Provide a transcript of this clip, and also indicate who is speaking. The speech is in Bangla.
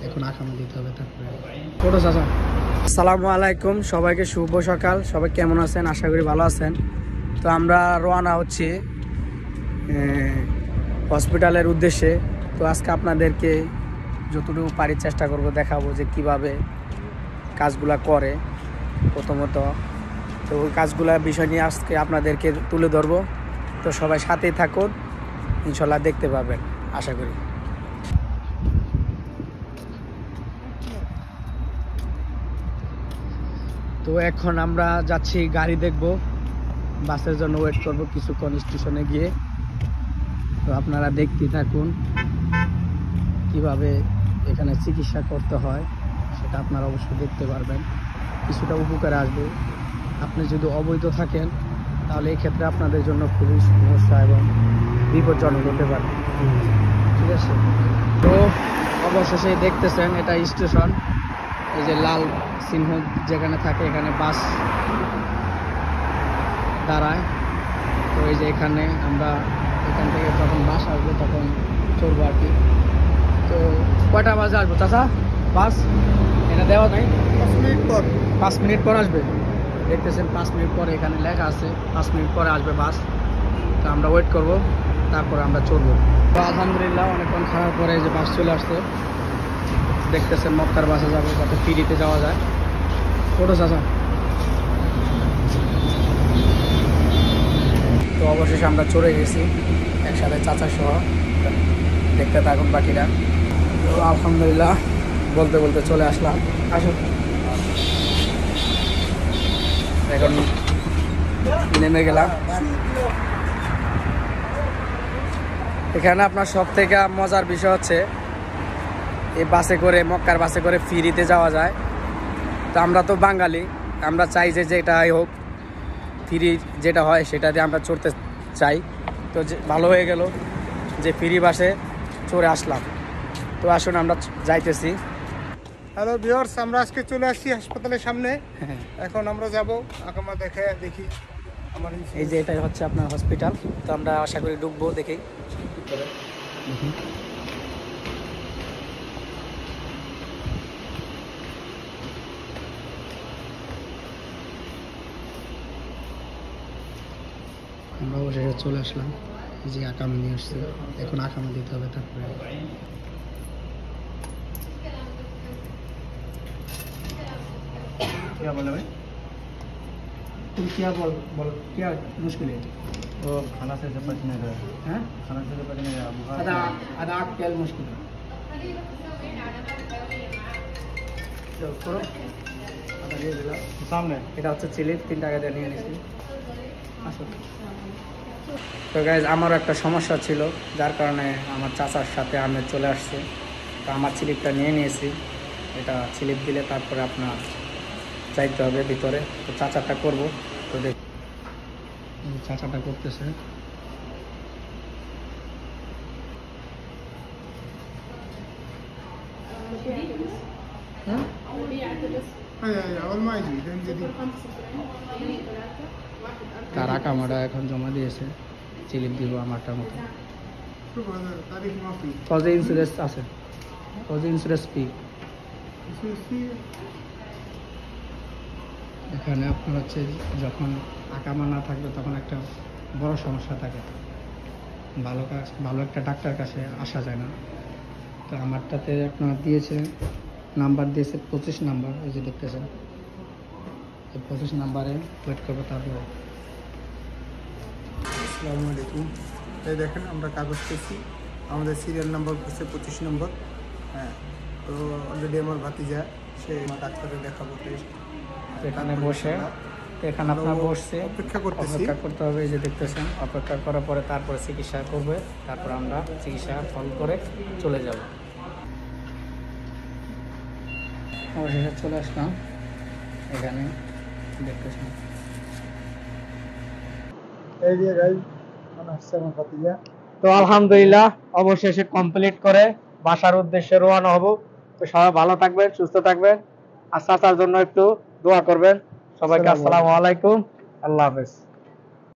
Speaker 1: এখন আকামা দিতে হবে তারপরে ছোট চাচা। আসসালামু আলাইকুম, সবাইকে শুভ সকাল। সবাই কেমন আছেন? আশা করি ভালো আছেন। তো আমরা রওনা হচ্ছি হসপিটালের উদ্দেশ্যে। তো আজকে আপনাদেরকে যতটুকু পারি চেষ্টা করব দেখাবো যে কিভাবে কাজগুলা করে প্রথমত। তো ওই কাজগুলার বিষয় নিয়ে আজকে আপনাদেরকে তুলে ধরবো। তো সবাই সাথেই থাকুন, ইনশাল্লাহ দেখতে পাবেন আশা করি। তো এখন আমরা যাচ্ছি গাড়ি দেখব, বাসের জন্য ওয়েট করব কিছুক্ষণ স্টেশনে গিয়ে। তো আপনারা দেখতে থাকুন কিভাবে এখানে চিকিৎসা করতে হয়, সেটা আপনারা অবশ্যই দেখতে পারবেন। কিছুটা উপকারে আসবে। আপনি যদি অবৈধ থাকেন তাহলে এই ক্ষেত্রে আপনাদের জন্য খুবই সমস্যা এবং বিপজ্জনক হতে পারে। ঠিক আছে, তো অবশেষে দেখতেছেন এটা স্টেশন। এই যে লাল চিহ্ন যেখানে থাকে এখানে বাস দাঁড়ায়। তো এই যে এখানে আমরা এখান থেকে যখন বাস আসবে তখন চলবো আর কি। তো কয়টা বাজে আসবো চাচা বাস? এটা দেওয়া নাই, 5 মিনিট পর। 5 মিনিট পর আসবে, দেখতেছেন 5 মিনিট পরে এখানে লেখা আছে 5 মিনিট পরে আসবে বাস। তো আমরা ওয়েট করব, তারপরে আমরা চলবো। তো আলহামদুলিল্লাহ অনেকক্ষণ খারাপ পরে যে বাস চলে আসছে। দেখতেছেন মক্কার বাসে যাবো যাতে ফ্রিতে যাওয়া যায়। ছোটো চাচা। তো অবশেষে আমরা চলে গেছি একসাথে চাচা সহ। দেখতে থাকুন বাকিরা। তো আলহামদুলিল্লাহ বলতে বলতে চলে আসলাম। আসুন, এখন নেমে গেলাম। এখানে আপনার সব থেকে মজার বিষয় হচ্ছে এই বাসে করে, মক্কার বাসে করে ফ্রিতে যাওয়া যায়। তো আমরা তো বাঙালি, আমরা চাই যে যেটাই হোক ফ্রি যেটা হয় সেটা দিয়ে আমরা চড়তে চাই। তো ভালো হয়ে গেল যে ফ্রি বাসে চড়ে আসলাম। তো আসুন আমরা যাইতেছি।
Speaker 2: হ্যালো ভিউয়ার্স, আমরা আজকে চলে আসছি হাসপাতালের সামনে। এখন আমরা যাব আকামা দেখি আমার
Speaker 1: এই যে এটাই হচ্ছে আপনার হসপিটাল। তো আমরা আশা করি ঢুকবো, দেখি আমরা অবশেষে চলে আসলাম। এই যে আকামা নিয়ে আসছে, এখন আকামা দিতে হবে তারপরে। क्या बोला भाई? तुम क्या बोल क्या मुश्किल है?
Speaker 3: तो खाना से बचने का
Speaker 1: हैं?
Speaker 3: खाना से बचने का बुखार
Speaker 1: आधा आधा क्या मुश्किल है? तो करो आधा দিয়ে দিলাম
Speaker 3: सामने
Speaker 1: এটা হচ্ছে চিলি 3 টাকা দিয়ে নিয়ে নিয়েছি। আসো। তো গাইজ আমারও একটা সমস্যা ছিল, যার কারণে আমার চাচার সাথে আমি চলে আসছি। তো আমার স্লিপটা নিয়ে নিয়েছি। এটা স্লিপ দিলে তারপরে আপনার যাইতে হবে ভিতরে। তো চাচাটা করবো, তো দেখ চাচাটা করতেছে। তার আকামাটা এখন জমা দিয়েছে, স্লিপ দিব আমারটার মতো। ফৌজি ইন্স্যুরেন্স আছে, ফৌজি ইন্স্যুরেন্স পি। এখানে আপনার হচ্ছে যখন আকামা না থাকবে তখন একটা বড় সমস্যা থাকে, ভালো একটা ডাক্তার কাছে আসা যায় না। তো আমারটাতে আপনার দিয়েছে নাম্বার দিয়েছে 25 নাম্বার, এই যে দেখতেছেন এই 25 নাম্বারে ওয়েট করবো। তারপরে
Speaker 2: আসসালামু আলাইকুম। এই দেখেন আমরা কাগজ পেয়েছি, আমাদের সিরিয়াল নাম্বার হচ্ছে 25 নম্বর। হ্যাঁ, তো অলরেডি আমার ভাতিজা সে ডাক্তারে দেখাবো টেস্ট
Speaker 1: এখানে বসে, এখানে আপনার বসছে
Speaker 2: অপেক্ষা করতেছি।
Speaker 1: অপেক্ষা করতে হবে। এই যে দেখতেছেন অপেক্ষা করার পরে তারপরে চিকিৎসা করবে, তারপর আমরা চিকিৎসা ফল করে চলে যাব। অবশেষে চলে আসলাম এখানে, দেখতেছেন
Speaker 2: এই যে গাইস মানে আসছে আমার ভাতিজা।
Speaker 1: তো আলহামদুলিল্লাহ অবশেষে কমপ্লিট করে বাসার উদ্দেশ্যে রওনা হব। তো সবাই ভালো থাকবেন, সুস্থ থাকবেন, আর চাচার জন্য একটু দোয়া করবেন। সবাইকে আসসালামু আলাইকুম, আল্লাহ হাফেজ।